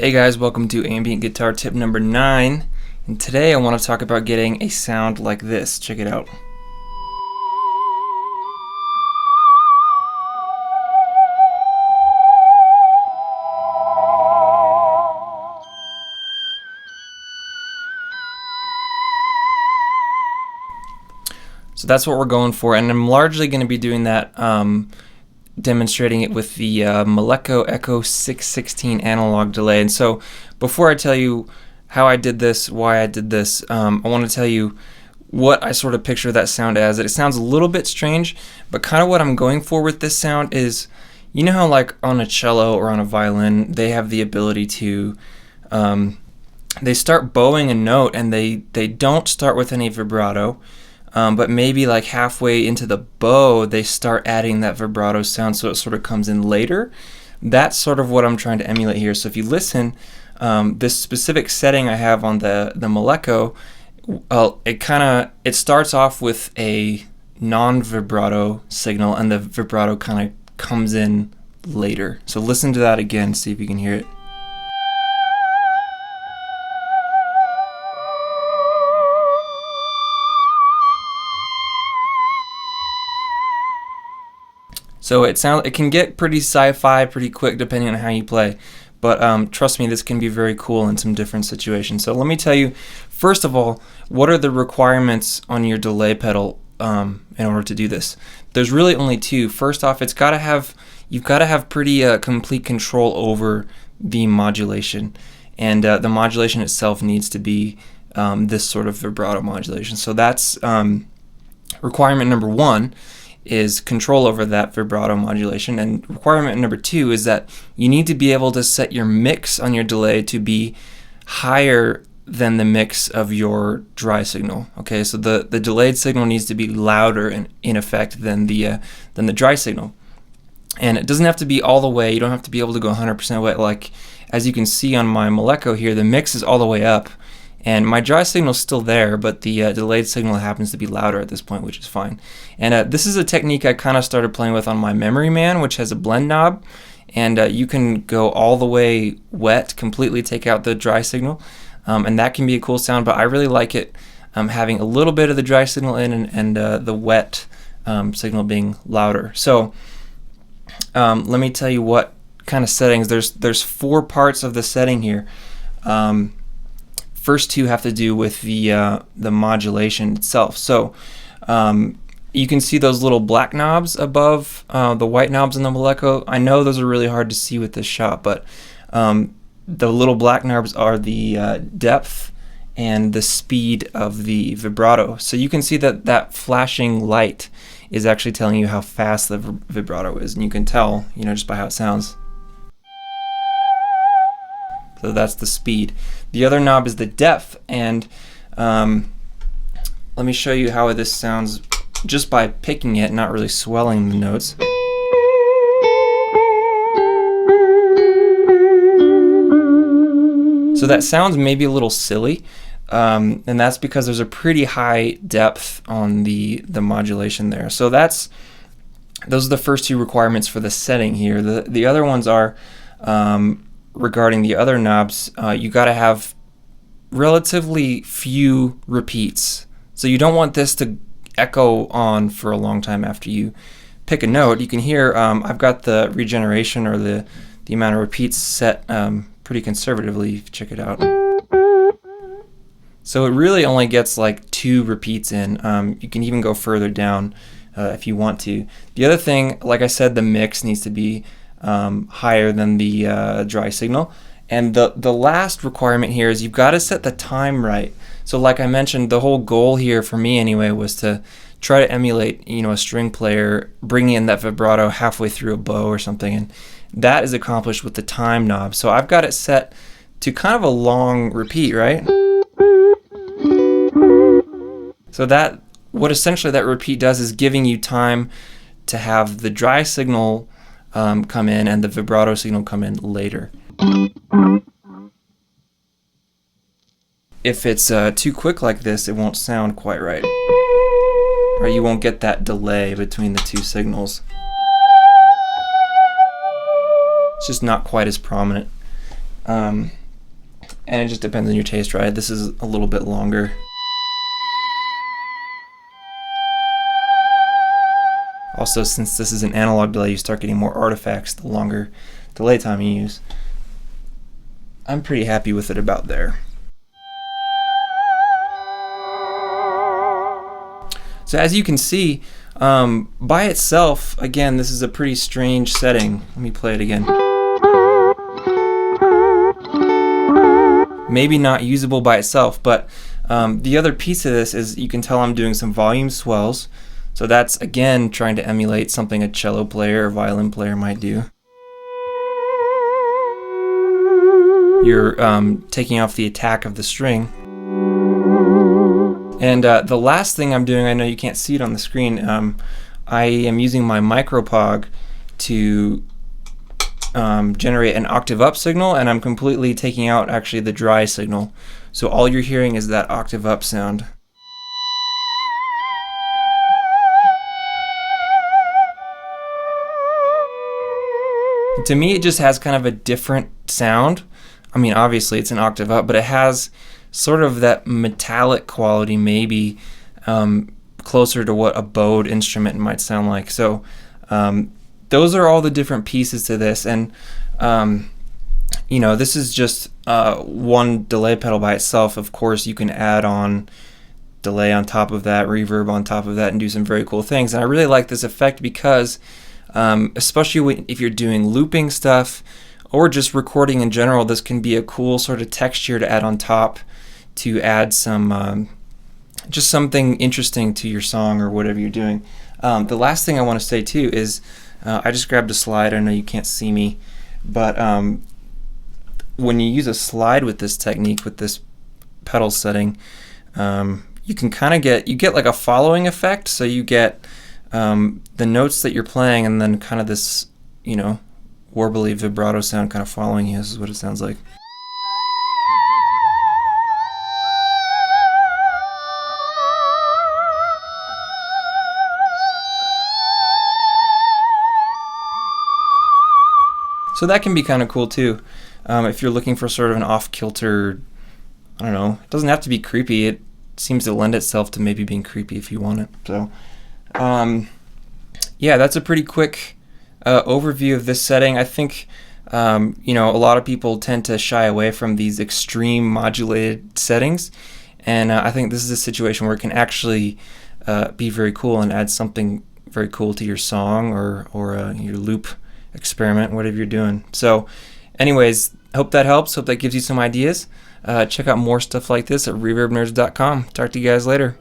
Hey guys, welcome to Ambient Guitar tip number 9, and today I want to talk about getting a sound like this. Check it out. So that's what we're going for, and I'm largely going to be doing that, demonstrating it with the Malekko Ekko 616 analog delay. And so before I tell you how I did this, why I did this, I want to tell you what I sort of picture that sound as. It sounds a little bit strange, but kind of what I'm going for with this sound is, you know how like on a cello or on a violin, they have the ability to, they start bowing a note and they don't start with any vibrato. But maybe like halfway into the bow, they start adding that vibrato sound, so it sort of comes in later. That's sort of what I'm trying to emulate here. So if you listen, this specific setting I have on the Malekko, it starts off with a non-vibrato signal, and the vibrato kind of comes in later. So listen to that again, see if you can hear it. So it can get pretty sci-fi pretty quick depending on how you play, but trust me, this can be very cool in some different situations. So let me tell you, first of all, what are the requirements on your delay pedal in order to do this? There's really only two. First off, you've got to have pretty complete control over the modulation, and the modulation itself needs to be this sort of vibrato modulation. So that's requirement number one, is control over that vibrato modulation. And requirement number two is that you need to be able to set your mix on your delay to be higher than the mix of your dry signal. Okay, so the delayed signal needs to be louder in effect than the dry signal. And it doesn't have to be all the way, you don't have to be able to go 100% way. Like as you can see on my Malekko here, the mix is all the way up, and my dry signal is still there, but the delayed signal happens to be louder at this point, which is fine. And this is a technique I kind of started playing with on my Memory Man, which has a blend knob, and you can go all the way wet, completely take out the dry signal, and that can be a cool sound, but I really like it having a little bit of the dry signal in and the wet signal being louder. So let me tell you what kind of settings. There's 4 parts of the setting here. First two have to do with the modulation itself. So you can see those little black knobs above the white knobs in the Malekko. I know those are really hard to see with this shot, but the little black knobs are the depth and the speed of the vibrato. So you can see that flashing light is actually telling you how fast the vibrato is, and you can tell, just by how it sounds. So that's the speed. The other knob is the depth, and let me show you how this sounds just by picking it, not really swelling the notes. So that sounds maybe a little silly, and that's because there's a pretty high depth on the modulation there. So those are the first 2 requirements for the setting here. The other ones are regarding the other knobs, you got to have relatively few repeats. So you don't want this to echo on for a long time after you pick a note. You can hear I've got the regeneration, or the amount of repeats, set pretty conservatively. Check it out. So it really only gets like 2 repeats in. You can even go further down if you want to. The other thing, like I said, the mix needs to be higher than the dry signal. And the last requirement here is you've got to set the time right. So like I mentioned, the whole goal here for me anyway was to try to emulate a string player bringing in that vibrato halfway through a bow or something, and that is accomplished with the time knob. So I've got it set to kind of a long repeat, right? So what essentially that repeat does is giving you time to have the dry signal come in and the vibrato signal come in later. If it's too quick like this, it won't sound quite right, or you won't get that delay between the 2 signals. It's just not quite as prominent. And it just depends on your taste, right? This is a little bit longer. Also, since this is an analog delay, you start getting more artifacts the longer delay time you use. I'm pretty happy with it about there. So as you can see, by itself, again, this is a pretty strange setting. Let me play it again. Maybe not usable by itself, but the other piece of this is you can tell I'm doing some volume swells. So that's, again, trying to emulate something a cello player or violin player might do. You're taking off the attack of the string. And the last thing I'm doing, I know you can't see it on the screen, I am using my micropog to generate an octave up signal, and I'm completely taking out actually the dry signal. So all you're hearing is that octave up sound. To me, it just has kind of a different sound. I mean, obviously it's an octave up, but it has sort of that metallic quality, maybe closer to what a bowed instrument might sound like. So those are all the different pieces to this, and you know, this is just one delay pedal by itself. Of course, you can add on delay on top of that, reverb on top of that, and do some very cool things. And I really like this effect because especially if you're doing looping stuff or just recording in general, this can be a cool sort of texture to add on top to add some just something interesting to your song or whatever you're doing. The last thing I want to say too is I just grabbed a slide. I know you can't see me, but when you use a slide with this technique, with this pedal setting, you can kind of get like a following effect. So you get the notes that you're playing, and then kind of this, you know, warbly vibrato sound kind of following you. This is what it sounds like. So that can be kind of cool too, if you're looking for sort of an off-kilter, I don't know, it doesn't have to be creepy. It seems to lend itself to maybe being creepy if you want it. So yeah, that's a pretty quick overview of this setting. I think you know, a lot of people tend to shy away from these extreme modulated settings, and I think this is a situation where it can actually be very cool and add something very cool to your song or your loop experiment, whatever you're doing. So anyways, hope that helps. Hope that gives you some ideas. Check out more stuff like this at reverbnerds.com. Talk to you guys later.